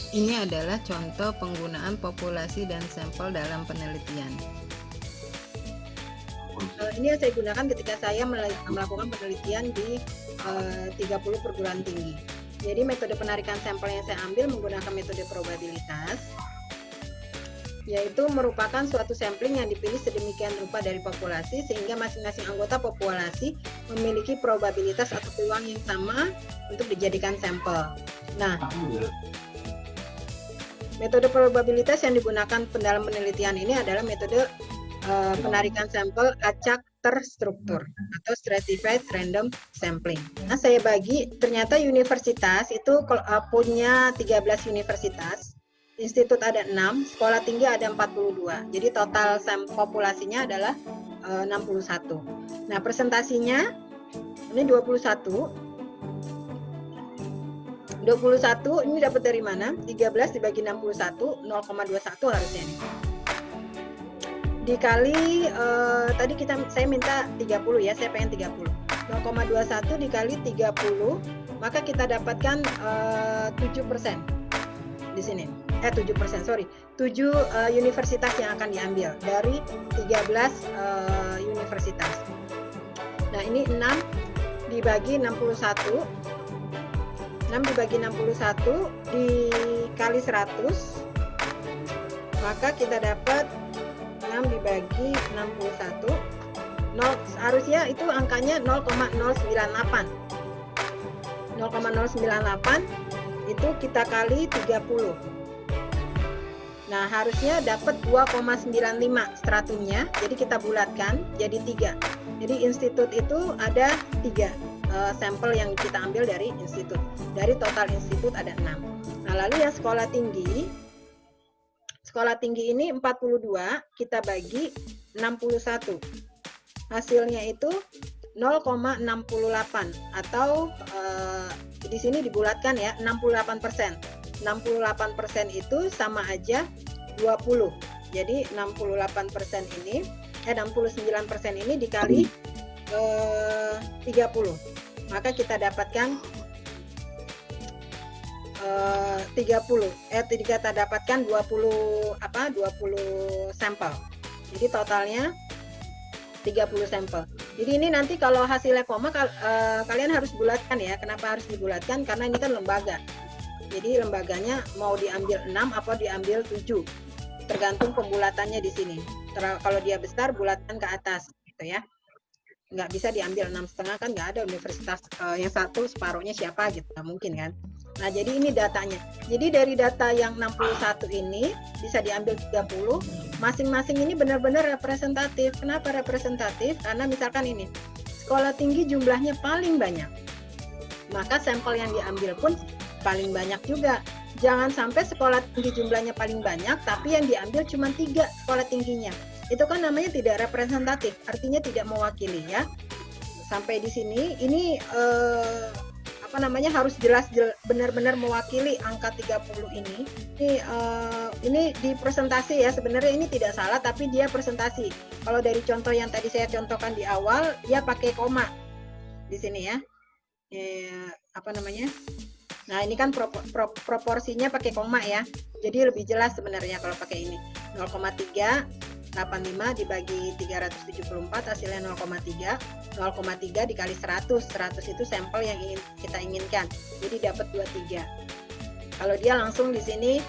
Ini adalah contoh penggunaan populasi dan sampel dalam penelitian. Ini yang saya gunakan ketika saya melakukan penelitian di 30 perguruan tinggi. Jadi metode penarikan sampel yang saya ambil menggunakan metode probabilitas, yaitu merupakan suatu sampling yang dipilih sedemikian rupa dari populasi sehingga masing-masing anggota populasi memiliki probabilitas atau peluang yang sama untuk dijadikan sampel. Nah, metode probabilitas yang digunakan dalam penelitian ini adalah metode penarikan sampel acak terstruktur atau stratified random sampling. Nah, saya bagi, ternyata universitas itu punya 13 universitas, institut ada 6, sekolah tinggi ada 42. Jadi total populasinya adalah 61. Nah, presentasinya ini 21 ini dapat dari mana? 13 dibagi 61, 0,21 harusnya ini. Dikali tadi saya minta 30 ya, saya pengen 30. 0,21 dikali 30, maka kita dapatkan 7% di sini. 7%, sorry. 7 universitas yang akan diambil dari 13 universitas. Nah, ini 6 dibagi 61. 6 dibagi 61 dikali 100, maka kita dapat 6 dibagi 61, harusnya itu angkanya 0,098. 0,098 itu kita kali 30. Nah, harusnya dapat 2,95 stratumnya, jadi kita bulatkan jadi 3. Jadi institut itu ada 3 sampel yang kita ambil dari institut. Dari total institut ada 6. Nah, lalu yang sekolah tinggi ini 42 kita bagi 61. Hasilnya itu 0,68 atau di sini dibulatkan ya, 68%. 68% itu sama aja 20. Jadi 69% ini dikali 30. Maka kita dapatkan 20 sampel. Jadi totalnya 30 sampel. Jadi ini nanti kalau hasilnya koma kalian harus bulatkan ya. Kenapa harus dibulatkan? Karena ini kan lembaga. Jadi lembaganya mau diambil 6 atau diambil 7. Tergantung pembulatannya di sini. Kalau dia besar bulatkan ke atas gitu ya. Nggak bisa diambil 6,5 kan nggak ada universitas yang satu separuhnya siapa gitu, nggak mungkin kan. Nah, jadi ini datanya. Jadi dari data yang 61 ini bisa diambil 30, masing-masing ini benar-benar representatif. Kenapa representatif? Karena misalkan ini, sekolah tinggi jumlahnya paling banyak, maka sampel yang diambil pun paling banyak juga. Jangan sampai sekolah tinggi jumlahnya paling banyak, tapi yang diambil cuma 3 sekolah tingginya. Itu kan namanya tidak representatif, artinya tidak mewakili ya. Sampai di sini ini harus jelas benar-benar mewakili angka 30 ini. Ini di presentasi ya, sebenarnya ini tidak salah tapi dia presentasi. Kalau dari contoh yang tadi saya contohkan di awal, dia pakai koma di sini ya. Nah, ini kan proporsinya pakai koma ya. Jadi lebih jelas sebenarnya kalau pakai ini. 0,385 dibagi 374 hasilnya 0,3. 0,3 dikali 100. 100 itu sampel yang kita inginkan. Jadi dapat 23. Kalau dia langsung di sini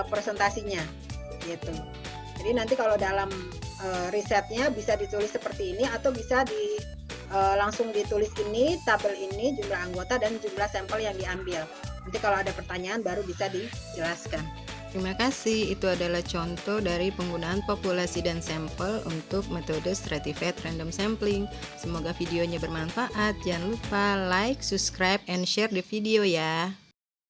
presentasinya gitu. Jadi nanti kalau dalam risetnya bisa ditulis seperti ini atau bisa langsung ditulis ini, tabel ini, jumlah anggota dan jumlah sampel yang diambil. Nanti kalau ada pertanyaan baru bisa dijelaskan. Terima kasih, itu adalah contoh dari penggunaan populasi dan sampel untuk metode stratified random sampling. Semoga videonya bermanfaat. Jangan lupa like, subscribe, and share the video ya.